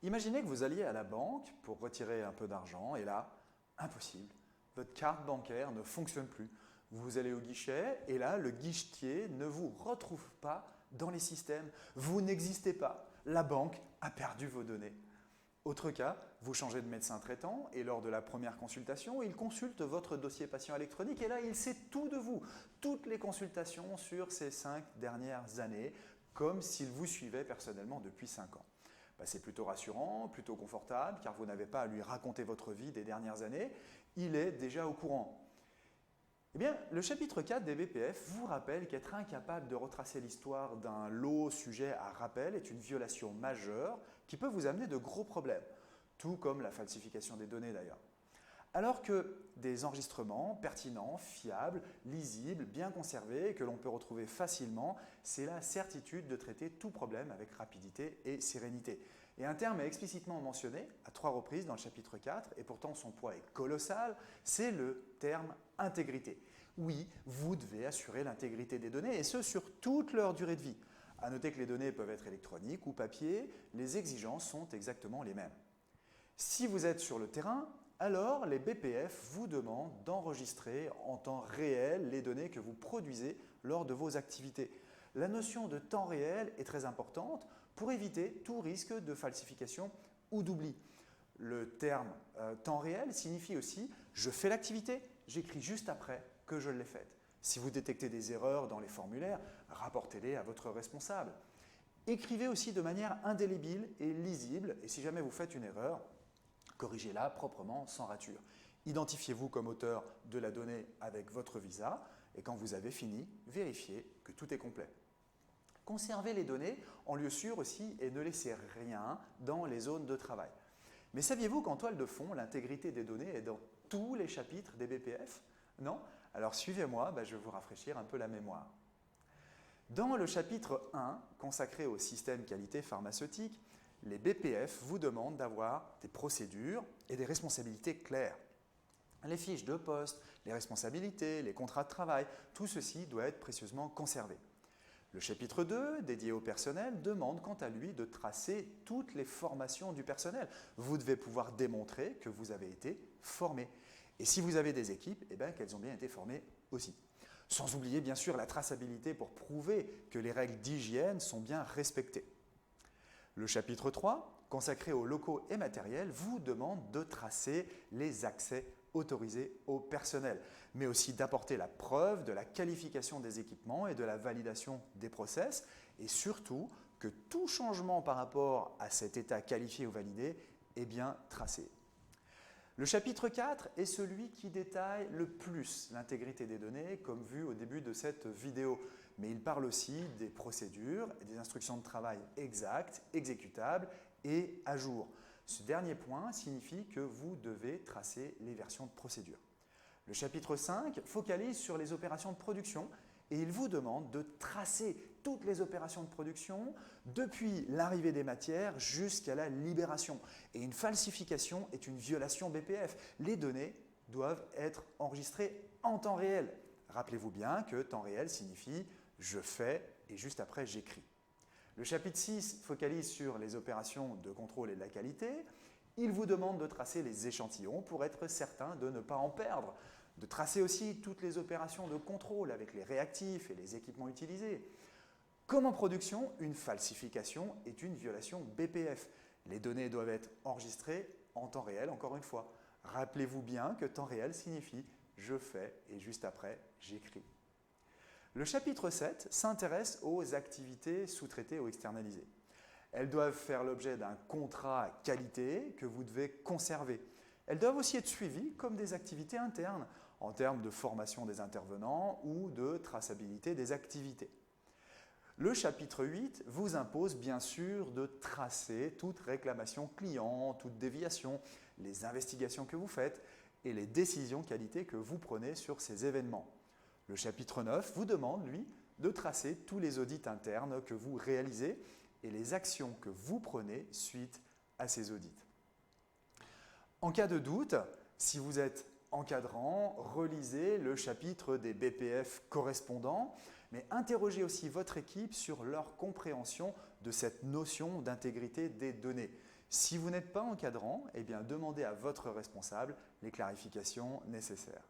Imaginez que vous alliez à la banque pour retirer un peu d'argent et là, impossible, votre carte bancaire ne fonctionne plus. Vous allez au guichet et là, le guichetier ne vous retrouve pas dans les systèmes. Vous n'existez pas. La banque a perdu vos données. Autre cas, vous changez de médecin traitant et lors de la première consultation, il consulte votre dossier patient électronique et là, il sait tout de vous, toutes les consultations sur ces 5 dernières années, comme s'il vous suivait personnellement depuis 5 ans. C'est plutôt rassurant, plutôt confortable, car vous n'avez pas à lui raconter votre vie des dernières années, il est déjà au courant. Eh bien, le chapitre 4 des BPF vous rappelle qu'être incapable de retracer l'histoire d'un lot sujet à rappel est une violation majeure qui peut vous amener de gros problèmes, tout comme la falsification des données d'ailleurs. Alors que des enregistrements pertinents, fiables, lisibles, bien conservés, que l'on peut retrouver facilement, c'est la certitude de traiter tout problème avec rapidité et sérénité. Et un terme est explicitement mentionné à 3 reprises dans le chapitre 4, et pourtant son poids est colossal, c'est le terme intégrité. Oui, vous devez assurer l'intégrité des données, et ce sur toute leur durée de vie. À noter que les données peuvent être électroniques ou papier, les exigences sont exactement les mêmes. Si vous êtes sur le terrain, alors les BPF vous demandent d'enregistrer en temps réel les données que vous produisez lors de vos activités. La notion de temps réel est très importante pour éviter tout risque de falsification ou d'oubli. Le terme temps réel signifie aussi « je fais l'activité, j'écris juste après que je l'ai faite ». Si vous détectez des erreurs dans les formulaires, rapportez-les à votre responsable. Écrivez aussi de manière indélébile et lisible, et si jamais vous faites une erreur, corrigez-la proprement, sans rature. Identifiez-vous comme auteur de la donnée avec votre visa et quand vous avez fini, vérifiez que tout est complet. Conservez les données en lieu sûr aussi et ne laissez rien dans les zones de travail. Mais saviez-vous qu'en toile de fond, l'intégrité des données est dans tous les chapitres des BPF? Non? Alors suivez-moi, je vais vous rafraîchir un peu la mémoire. Dans le chapitre 1, consacré au système qualité pharmaceutique, les BPF vous demandent d'avoir des procédures et des responsabilités claires. Les fiches de poste, les responsabilités, les contrats de travail, tout ceci doit être précieusement conservé. Le chapitre 2, dédié au personnel, demande quant à lui de tracer toutes les formations du personnel. Vous devez pouvoir démontrer que vous avez été formé. Et si vous avez des équipes, qu'elles ont bien été formées aussi. Sans oublier bien sûr la traçabilité pour prouver que les règles d'hygiène sont bien respectées. Le chapitre 3, consacré aux locaux et matériels, vous demande de tracer les accès autorisés au personnel, mais aussi d'apporter la preuve de la qualification des équipements et de la validation des process, et surtout que tout changement par rapport à cet état qualifié ou validé est bien tracé. Le chapitre 4 est celui qui détaille le plus l'intégrité des données, comme vu au début de cette vidéo. Mais il parle aussi des procédures et des instructions de travail exactes, exécutables et à jour. Ce dernier point signifie que vous devez tracer les versions de procédure. Le chapitre 5 focalise sur les opérations de production et il vous demande de tracer toutes les opérations de production depuis l'arrivée des matières jusqu'à la libération. Et une falsification est une violation BPF. Les données doivent être enregistrées en temps réel. Rappelez-vous bien que temps réel signifie « je fais » et juste après « j'écris ». Le chapitre 6 focalise sur les opérations de contrôle et de la qualité. Il vous demande de tracer les échantillons pour être certain de ne pas en perdre, de tracer aussi toutes les opérations de contrôle avec les réactifs et les équipements utilisés. Comme en production, une falsification est une violation BPF. Les données doivent être enregistrées en temps réel, encore une fois. Rappelez-vous bien que temps réel signifie « je fais » et juste après « j'écris ». Le chapitre 7 s'intéresse aux activités sous-traitées ou externalisées. Elles doivent faire l'objet d'un contrat qualité que vous devez conserver. Elles doivent aussi être suivies comme des activités internes, en termes de formation des intervenants ou de traçabilité des activités. Le chapitre 8 vous impose bien sûr de tracer toute réclamation client, toute déviation, les investigations que vous faites et les décisions qualité que vous prenez sur ces événements. Le chapitre 9 vous demande, lui, de tracer tous les audits internes que vous réalisez et les actions que vous prenez suite à ces audits. En cas de doute, si vous êtes encadrant, relisez le chapitre des BPF correspondants, mais interrogez aussi votre équipe sur leur compréhension de cette notion d'intégrité des données. Si vous n'êtes pas encadrant, eh bien, demandez à votre responsable les clarifications nécessaires.